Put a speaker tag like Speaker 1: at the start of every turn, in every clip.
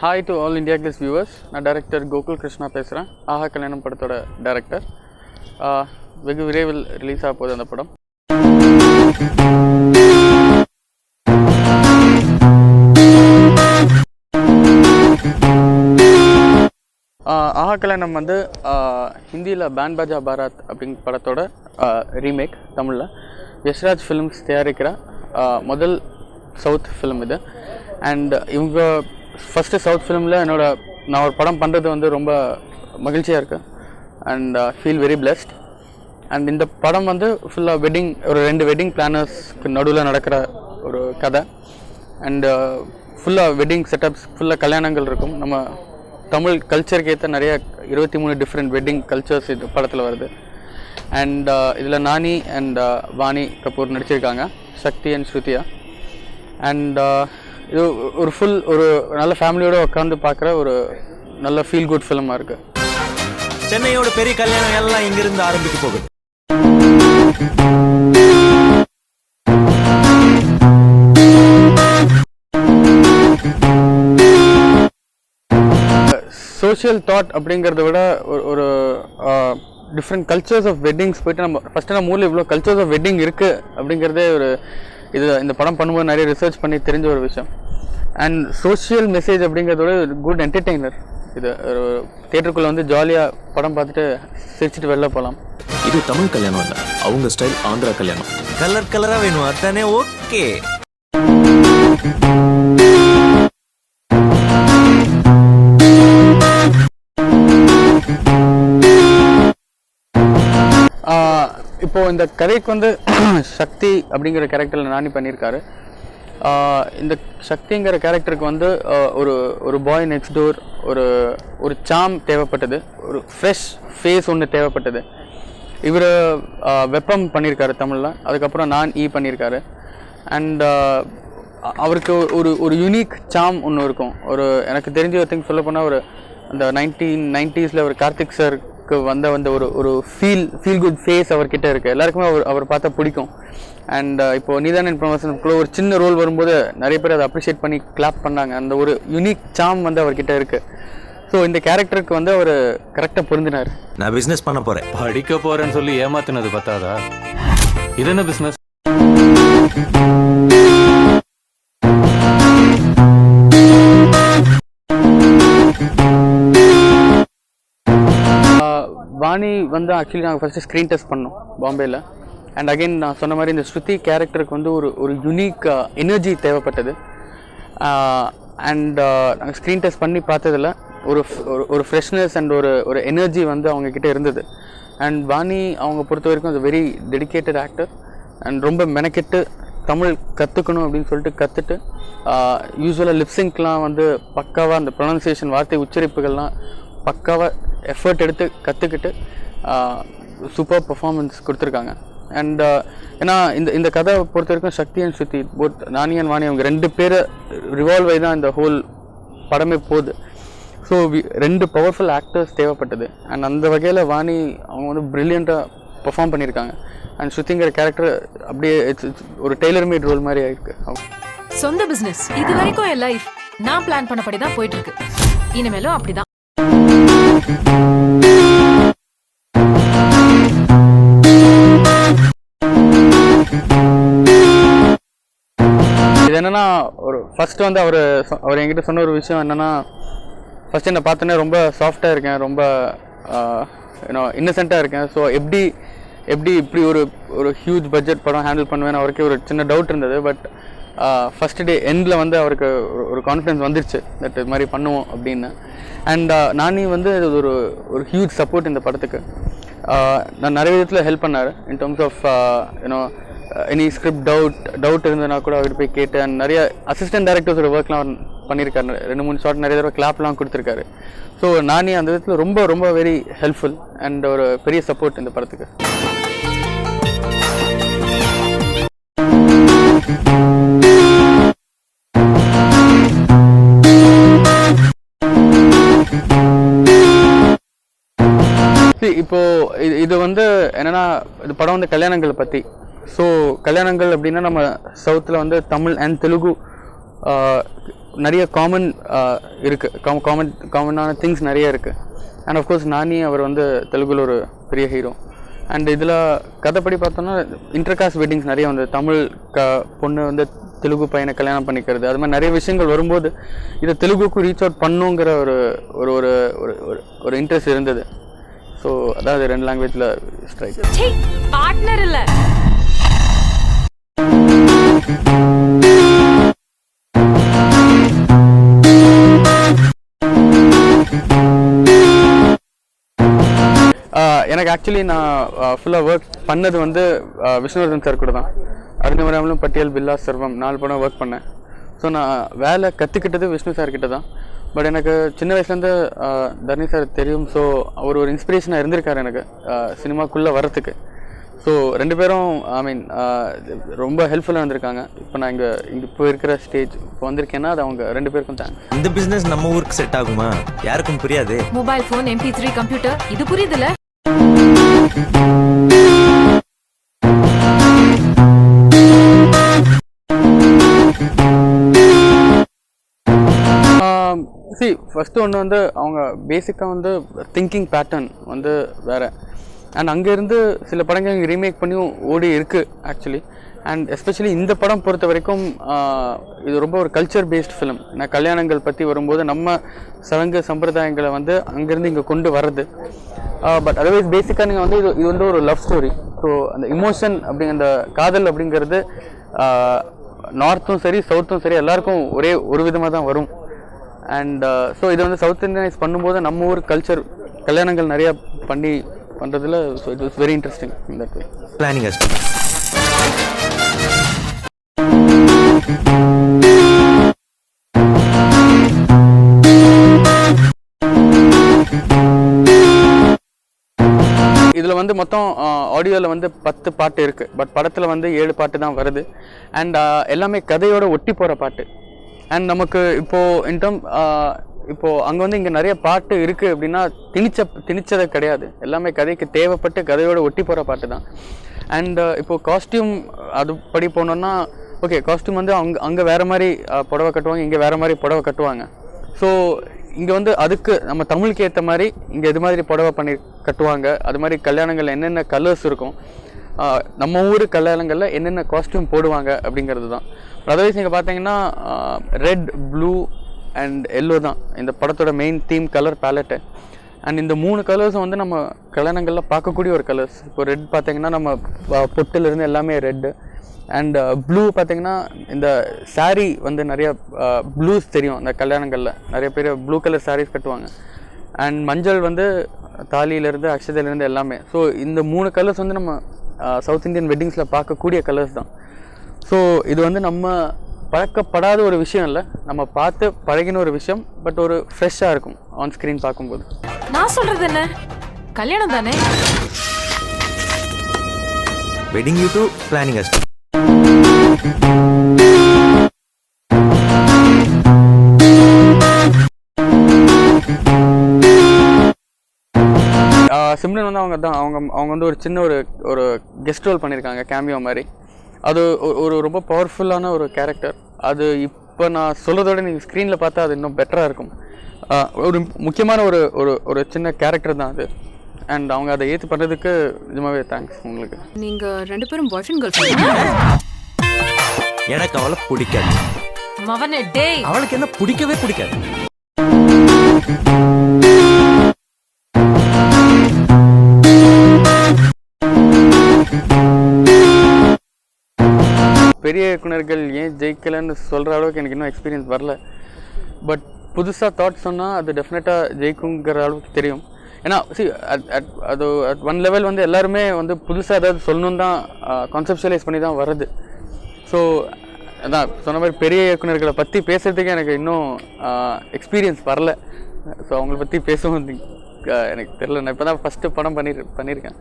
Speaker 1: Hi to all India Glitz viewers. நான் director Gokul Krishna பேசுகிறேன். ஆஹா கல்யாணம் படத்தோட டைரக்டர். வெகு விரைவில் ரிலீஸ் ஆக போகுது அந்த படம். ஆஹா கல்யாணம் வந்து ஹிந்தியில் பேன் பாஜா பாராத் அப்படிங்கிற படத்தோட ரீமேக் தமிழில் யஷ்ராஜ் ஃபிலிம்ஸ் தயாரிக்கிற முதல் சவுத் ஃபிலிம் இது. அண்ட் இவங்க ஃபஸ்ட்டு சவுத் ஃபிலிமில் நான் ஒரு படம் பண்ணுறது வந்து ரொம்ப மகிழ்ச்சியாக இருக்குது and feel very blessed. And இந்த படம் வந்து ஃபுல்லாக ஒரு 2 வெட்டிங் பிளானர்ஸ்க்கு நடுவில் நடக்கிற ஒரு கதை. அண்டு ஃபுல்லாக வெட்டிங் செட்டப்ஸ், ஃபுல்லாக கல்யாணங்கள் இருக்கும். நம்ம தமிழ் கல்ச்சருக்கு ஏற்ற நிறைய 23 டிஃப்ரெண்ட் வெட்டிங் கல்ச்சர்ஸ் இது படத்தில் வருது. அண்ட் இதில் நானி அண்ட் வாணி கபூர் நடிச்சிருக்காங்க, சக்தி அண்ட் ஸ்ருதியா. அண்ட் இது ஒரு நல்ல ஃபேமிலியோடு உட்காந்து பார்க்குற ஒரு நல்ல ஃபீல் குட் ஃபிலிமாக இருக்குது.
Speaker 2: சென்னையோட பெரிய கல்யாணம் எல்லாம் இங்கிருந்து ஆரம்பிக்க போகுது.
Speaker 1: சோஷியல் தாட் அப்படிங்கிறத விட ஒரு டிஃப்ரெண்ட் கல்ச்சர்ஸ் ஆஃப் வெட்டிங்ஸ் போய்ட்டு நம்ம ஊரில் இவ்வளோ கல்ச்சர்ஸ் ஆஃப் வெட்டிங் இருக்குது அப்படிங்கிறதே இந்த படம் பண்ணும்போது நிறைய ரிசர்ச் பண்ணி தெரிஞ்ச ஒரு விஷயம். அண்ட் சோஷியல் மெசேஜ் அப்படிங்கிறதோட குட் என்டர்டெய்னர். இது ஒரு தியேட்டருக்குள்ளே வந்து ஜாலியாக படம் பார்த்துட்டு சிரிச்சிட்டு வெளில போகலாம்.
Speaker 3: இது தமிழ் கல்யாணம் இல்லை, அவங்க ஸ்டைல் ஆந்திரா கல்யாணம்.
Speaker 2: கலர் கலராக வேணும், அதானே? ஓகே.
Speaker 1: இப்போது இந்த கதைக்கு வந்து சக்தி அப்படிங்கிற கேரக்டரில் நானி பண்ணியிருக்காரு. இந்த சக்திங்கிற கேரக்டருக்கு வந்து ஒரு பாய் நெக்ஸ்ட் டோர், ஒரு சாம் தேவைப்பட்டது, ஒரு ஃப்ரெஷ் ஃபேஸ் ஒன்று தேவைப்பட்டது. இவர் வெப்பம் பண்ணியிருக்காரு தமிழில், அதுக்கப்புறம் நான் பண்ணியிருக்காரு. அண்ட் அவருக்கு ஒரு யூனிக் சாம் ஒன்று இருக்கும். எனக்கு தெரிஞ்ச திங் சொல்ல போனால் அந்த 1990s ஒரு கார்த்திக் சாருக்கு வந்த ஒரு ஃபீல் குட் ஃபேஸ் அவர்கிட்ட இருக்குது. எல்லாருக்குமே அவர் பார்த்தா பிடிக்கும். அண்ட் இப்போது நீதான் என் ப்ரொமோஷனுக்குள்ளே ஒரு சின்ன ரோல் வரும்போது நிறைய பேர் அதை அப்ரிஷியேட் பண்ணி கிளாப் பண்ணாங்க. அந்த ஒரு யூனிக் சாம் வந்து அவர்கிட்ட இருக்குது. ஸோ இந்த கேரக்டருக்கு வந்து அவர் கரெக்டாக பொருந்தினார்.
Speaker 2: நான் பிஸ்னஸ் பண்ண போகிறேன்,
Speaker 4: படிக்க போகிறேன்னு சொல்லி ஏமாத்தினது பத்தாதா? இது என்ன பிஸ்னஸ்?
Speaker 1: வாணி வந்து ஆக்சுவலி நாங்கள் ஃபஸ்ட்டு ஸ்க்ரீன் டெஸ்ட் பண்ணோம் பாம்பேயில். அண்ட் அகெயின் நான் சொன்ன மாதிரி இந்த ஸ்ருதி கேரக்டருக்கு வந்து ஒரு யூனிக் எனர்ஜி தேவைப்பட்டது. அண்ட் நாங்கள் ஸ்க்ரீன் டெஸ்ட் பண்ணி பார்த்ததில் ஒரு ஃப்ரெஷ்னஸ் அண்ட் ஒரு எனர்ஜி வந்து அவங்கக்கிட்ட இருந்தது. அண்ட் வாணி அவங்க பொறுத்த வரைக்கும் அது வெரி டெடிக்கேட்டட் ஆக்டர். அண்ட் ரொம்ப மெனக்கெட்டு தமிழ் கற்றுக்கணும் அப்படின்னு சொல்லிட்டு கற்றுட்டு யூஸ்வலாக லிப்ஸிங்க்லாம் வந்து பக்காவாக அந்த ப்ரொனன்சியேஷன், வார்த்தை உச்சரிப்புகள்லாம் பக்காவாக எஃபர்ட் எடுத்து கற்றுக்கிட்டு சூப்பர் பர்ஃபார்மன்ஸ் கொடுத்துருக்காங்க. அண்ட் ஏன்னா இந்த கதை பொறுத்த வரைக்கும் Sakthi and Shruti both Nani and Vani அவங்க 2 பேரை ரிவால்வ் ஆகி தான் இந்த ஹோல் படமே போகுது. ஸோ 2 பவர்ஃபுல் ஆக்டர்ஸ் தேவைப்பட்டது. அண்ட் அந்த வகையில் வாணி அவங்க வந்து ப்ரில்லியண்ட்டாக பர்ஃபார்ம் பண்ணியிருக்காங்க. அண்ட் ஸ்ருதிங்கிற கேரக்டர் அப்படியே ஒரு டெய்லர் மேட் ரோல் மாதிரி ஆயிருக்கு.
Speaker 5: சொந்த பிஸ்னஸ் இது வரைக்கும் என் லைஃப் நான் பிளான் பண்ணபடி தான் போயிட்டு இருக்கு. இனிமேலும் அப்படிதான்.
Speaker 1: இது என்னன்னா ஃபர்ஸ்ட் வந்து அவர் என்கிட்ட சொன்ன ஒரு விஷயம் என்னன்னா, ஃபர்ஸ்ட் என்னை பார்த்தோன்னே ரொம்ப சாஃப்டாக இருக்கேன், ரொம்ப இன்னசென்ட்டாக இருக்கேன். ஸோ எப்படி இப்படி ஒரு ஹியூஜ் பட்ஜெட் படம் ஹேண்டில் பண்ணுவேன்னு அவருக்கு ஒரு சின்ன டவுட் இருந்தது. பட் ஃபஸ்ட் டே எண்டில் வந்து அவருக்கு ஒரு கான்ஃபிடன்ஸ் வந்துருச்சு தட் இது மாதிரி பண்ணுவோம் அப்படின்னு. அண்ட் நானி வந்து ஒரு ஹியூஜ் சப்போர்ட் இந்த படத்துக்கு. நான் நிறைய விதத்தில் ஹெல்ப் பண்ணார் in terms of any script doubt இருந்ததுன்னா கூட அவர்கிட்ட போய் கேட்டு. அண்ட் நிறைய அசிஸ்டன்ட் டைரக்டர்ஸோட ஒர்க்லாம் பண்ணியிருக்காரு. 2-3 ஷாட் நிறைய தடவை கிளாப்லாம் கொடுத்துருக்காரு. ஸோ நானி அந்த விதத்தில் ரொம்ப ரொம்ப வெரி ஹெல்ப்ஃபுல் அண்ட் ஒரு பெரிய சப்போர்ட் இந்த படத்துக்கு. இப்போது இது வந்து என்னென்னா, இது படம் வந்து கல்யாணங்களை பற்றி. ஸோ கல்யாணங்கள் அப்படின்னா நம்ம சவுத்தில் வந்து தமிழ் அண்ட் தெலுங்கு நிறைய இருக்குது காமனான திங்ஸ் நிறைய இருக்குது. அண்ட் ஆஃப்கோர்ஸ் நானி அவர் வந்து தெலுங்குல ஒரு பெரிய ஹீரோ. அண்ட் இதில் கதைப்படி பார்த்தோன்னா இன்டர்காஸ்ட் வெட்டிங்ஸ் நிறைய வந்து தமிழ் பொண்ணு வந்து தெலுங்கு பையனை கல்யாணம் பண்ணிக்கிறது, அது மாதிரி நிறைய விஷயங்கள் வரும்போது இதை தெலுங்குக்கு ரீச் அவுட் பண்ணுங்கிற ஒரு ஒரு ஒரு ஒரு இன்ட்ரெஸ்ட் இருந்தது. ஸோ அதாவது 2 லாங்குவேஜில் ஸ்ட்ரைக்.
Speaker 5: பார்ட்னர் இல்ல
Speaker 1: எனக்கு ஆக்சுவலி நான் ஃபுல்லாக ஒர்க் பண்ணது வந்து விஷ்ணுவர்தன் சார் கூட தான். அருந்தமராமலும் பட்டியல் பில்லா சர்வம் 4 படம் ஒர்க் பண்ணேன். ஸோ நான் வேலை கற்றுக்கிட்டது விஷ்ணு சார் கிட்ட தான். பட் எனக்கு சின்ன வயசுலேருந்து தர்ணி சார் தெரியும். ஸோ அவர் ஒரு இன்ஸ்பிரேஷனாக இருந்திருக்காரு எனக்கு சினிமாக்குள்ளே வரத்துக்கு. ஸோ 2 பேரும் ஐ மீன் ரொம்ப ஹெல்ப்ஃபுல்லாக இருந்திருக்காங்க. இப்போ நான் இங்கே இப்போ இருக்கிற ஸ்டேஜ் இப்போ வந்திருக்கேன்னா அது அவங்க 2 பேருக்கும் தேங்க்ஸ்.
Speaker 2: இந்த பிசினஸ் நம்ம ஊருக்கு செட் ஆகுமா? யாருக்கும் புரியாது.
Speaker 5: மொபைல் ஃபோன், MP3 கம்ப்யூட்டர், இது புரியுதுல?
Speaker 1: ஃபஸ்ட்டு ஒன்று வந்து அவங்க பேசிக்காக வந்து திங்கிங் பேட்டர்ன் வந்து வேறு. அண்ட் அங்கேருந்து சில படங்கள் இங்கே ரீமேக் பண்ணியும் ஓடி இருக்குது ஆக்சுவலி. அண்ட் எஸ்பெஷலி இந்த படம் பொறுத்த வரைக்கும் இது ரொம்ப ஒரு கல்ச்சர் பேஸ்ட் ஃபிலிம். நான் கல்யாணங்கள் பற்றி வரும்போது நம்ம சடங்கு சம்பிரதாயங்களை வந்து அங்கேருந்து இங்கே கொண்டு வர்றது. பட் அதர்வைஸ் பேசிக்காக நீங்கள் வந்து இது வந்து ஒரு லவ் ஸ்டோரி. ஸோ அந்த இமோஷன் அந்த காதல் அப்படிங்கிறது நார்த்தும் சரி சவுத்தும் சரி எல்லாருக்கும் ஒரே ஒரு விதமாக தான் வரும். அண்ட் ஸோ இது வந்து சவுத் இந்தியனைஸ் பண்ணும்போது நம்ம ஊர் கல்ச்சர் கல்யாணங்கள் நிறையா பண்ணுறதுல so it was very interesting in that way.
Speaker 2: Planning
Speaker 1: இதில் வந்து மொத்தம் ஆடியோவில் வந்து 10 பாட்டு இருக்குது. பட் படத்தில் வந்து 7 பாட்டு தான் வருது. அண்ட் எல்லாமே கதையோட ஒட்டி போகிற பாட்டு. அண்ட் நமக்கு இப்போது இப்போது அங்கே வந்து இங்கே நிறைய பாட்டு இருக்குது அப்படின்னா திணிச்சது கிடையாது. எல்லாமே கதைக்கு தேவைப்பட்டு கதையோடு ஒட்டி போகிற பாட்டு தான். அண்ட் இப்போது காஸ்டியூம் அது படி போனோன்னா ஓகே, காஸ்டியூம் வந்து அங்கே வேறு மாதிரி புடவை கட்டுவாங்க, இங்கே வேறு மாதிரி புடவை கட்டுவாங்க. ஸோ இங்கே வந்து அதுக்கு நம்ம தமிழுக்கு ஏற்ற மாதிரி இங்கே இது மாதிரி புடவை பண்ணி கட்டுவாங்க. அது மாதிரி கல்யாணங்கள் என்னென்ன கலர்ஸ் இருக்கும், நம்ம ஊர் கல்யாணங்களில் என்னென்ன காஸ்டியூம் போடுவாங்க அப்படிங்கிறது தான். அதர்வைஸ் நீங்கள் பார்த்தீங்கன்னா ரெட், ப்ளூ அண்ட் எல்லோ தான் இந்த படத்தோட main theme colour palette. And இந்த 3 கலர்ஸும் வந்து நம்ம கல்யாணங்களில் பார்க்கக்கூடிய ஒரு கலர்ஸ். இப்போ ரெட் பார்த்தீங்கன்னா நம்ம பொட்டிலிருந்து எல்லாமே ரெட்டு. அண்ட் ப்ளூ பார்த்தீங்கன்னா இந்த சாரீ வந்து நிறைய ப்ளூஸ் தெரியும். இந்த கல்யாணங்களில் நிறைய பேர் ப்ளூ கலர் சாரீஸ் கட்டுவாங்க. அண்ட் மஞ்சள் வந்து தாலியிலேருந்து அக்ஷதையிலேருந்து எல்லாமே. ஸோ இந்த 3 கலர்ஸ் வந்து நம்ம சவுத் இந்தியன் வெட்டிங்ஸில் பார்க்கக்கூடிய கலர்ஸ் தான். ஸோ இது வந்து நம்ம பழக்கப்படாத ஒரு விஷயம் இல்லை, நம்ம பார்த்து பழகின ஒரு விஷயம். பட் ஒரு ஃப்ரெஷ்ஷாக இருக்கும் ஆன் ஸ்க்ரீன் பார்க்கும்போது.
Speaker 5: நான் சொல்றது என்ன, கல்யாணம் தானே.
Speaker 2: Wedding you do planning us.
Speaker 1: Simran வந்து அவங்க வந்து ஒரு சின்ன ஒரு கெஸ்ட் ரோல் பண்ணியிருக்காங்க, கேமியோ மாதிரி. அது ஒரு ரொம்ப பவர்ஃபுல்லான ஒரு கேரக்டர். அது இப்போ நான் சொல்கிறதோட நீங்கள் ஸ்க்ரீனில் பார்த்தா அது இன்னும் பெட்டராக இருக்கும். ஒரு முக்கியமான ஒரு சின்ன கேரக்டர் தான் அது. அண்ட் அவங்க அதை ஏற்று பண்ணுறதுக்கு நிஜமாவே தேங்க்ஸ் உங்களுக்கு.
Speaker 5: நீங்கள் 2 பேரும் பாய் ஃப்ரெண்ட் கேர்ள் ஃப்ரெண்ட்?
Speaker 2: எனக்கு அவளை பிடிக்காது.
Speaker 5: மவனே டேய்,
Speaker 2: அவளுக்கு என்ன பிடிக்கவே பிடிக்காது.
Speaker 1: பெரிய இயக்குனர்கள் ஏன் ஜெயிக்கலைன்னு சொல்கிற அளவுக்கு எனக்கு இன்னும் எக்ஸ்பீரியன்ஸ் வரல. பட் புதுசாக தாட் சொன்னால் அது டெஃபினட்டாக ஜெயிக்குங்கிற அளவுக்கு தெரியும். ஏன்னா அது ஒன் லெவல் வந்து எல்லாருமே வந்து புதுசாக ஏதாவது சொல்லணும் தான் கான்செப்ஷுவலைஸ் பண்ணி தான் வருது. ஸோ அதான் சொன்ன மாதிரி பெரிய இயக்குனர்களை பற்றி பேசுகிறதுக்கு எனக்கு இன்னும் எக்ஸ்பீரியன்ஸ் வரல. ஸோ அவங்கள பற்றி பேசவும் எனக்கு தெரியல. நான் இப்போ தான் ஃபஸ்ட்டு படம் பண்ணியிருக்கேன்.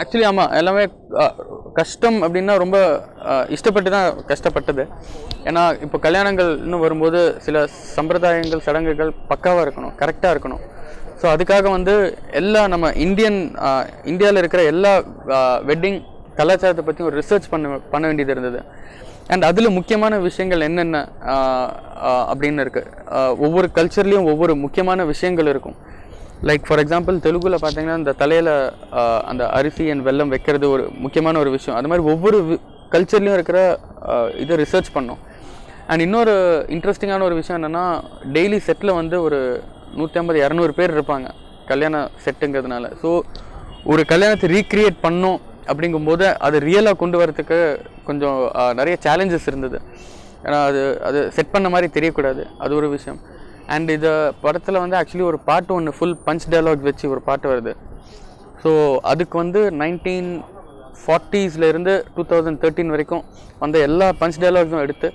Speaker 1: ஆக்சுவலி ஆமாம், எல்லாமே கஷ்டம் அப்படின்னா ரொம்ப இஷ்டப்பட்டு தான் கஷ்டப்பட்டது. ஏன்னா இப்போ கல்யாணங்கள் இன்னும் வரும்போது சில சம்பிரதாயங்கள் சடங்குகள் பக்காவாக இருக்கணும், கரெக்டாக இருக்கணும். ஸோ அதுக்காக வந்து எல்லா நம்ம இந்தியாவில் இருக்கிற எல்லா வெட்டிங் கலாச்சாரத்தை பற்றி ஒரு ரிசர்ச் பண்ண வேண்டியது இருந்தது. அண்ட் அதில் முக்கியமான விஷயங்கள் என்னென்ன அப்படின்னு இருக்குது. ஒவ்வொரு கல்ச்சர்லேயும் ஒவ்வொரு முக்கியமான விஷயங்கள் இருக்கும். லைக் ஃபார் எக்ஸாம்பிள் தெலுங்குல பார்த்தீங்கன்னா இந்த தலையில் அந்த அரிசி அண்ட் வெல்லம் வைக்கிறது ஒரு முக்கியமான ஒரு விஷயம். அது மாதிரி ஒவ்வொரு கல்ச்சர்லேயும் இருக்கிற இதை ரிசர்ச் பண்ணோம். அண்ட் இன்னொரு இன்ட்ரெஸ்டிங்கான ஒரு விஷயம் என்னென்னா, டெய்லி செட்டில் வந்து ஒரு 150-200 பேர் இருப்பாங்க கல்யாண செட்டுங்கிறதுனால. ஸோ ஒரு கல்யாணத்தை ரீக்ரியேட் பண்ணோம் அப்படிங்கும்போது அது ரியலாக கொண்டு வரதுக்கு கொஞ்சம் நிறைய சேலஞ்சஸ் இருந்தது. ஏன்னா அது செட் பண்ண மாதிரி தெரியக்கூடாது, அது ஒரு விஷயம். அண்ட் இந்த படத்தில் வந்து ஆக்சுவலி ஒரு பாட்டு ஒன்று ஃபுல் பஞ்ச் டயலாக் வச்சு ஒரு பாட்டு வருது. ஸோ அதுக்கு வந்து 1940s இருந்து 2013 வரைக்கும் வந்த எல்லா பஞ்ச் டயலாக்ஸும் எடுத்து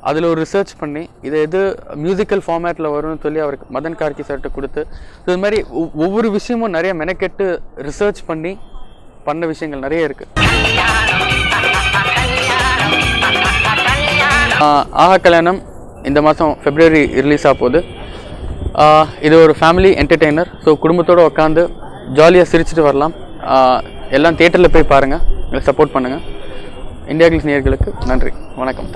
Speaker 1: அதில் ஒரு ரிசர்ச் பண்ணி இதை எது மியூசிக்கல் ஃபார்மேட்டில் வரும்னு சொல்லி அவருக்கு மதன் கார்கி சார்கிட்ட கொடுத்து, ஸோ இது மாதிரி ஒவ்வொரு விஷயமும் நிறைய மெனக்கெட்டு ரிசர்ச் பண்ண விஷயங்கள் நிறைய இருக்குது. ஆஹா கல்யாணம் இந்த மாதம் February ரிலீஸ் ஆக போகுது. இது ஒரு ஃபேமிலி என்டர்டெய்னர். ஸோ குடும்பத்தோடு உட்காந்து ஜாலியாக சிரிச்சுட்டு வரலாம். எல்லாம் தியேட்டரில் போய் பாருங்கள், எங்களை சப்போர்ட் பண்ணுங்கள். இந்தியா கிளிஸ் நேயர்களுக்கு நன்றி, வணக்கம்.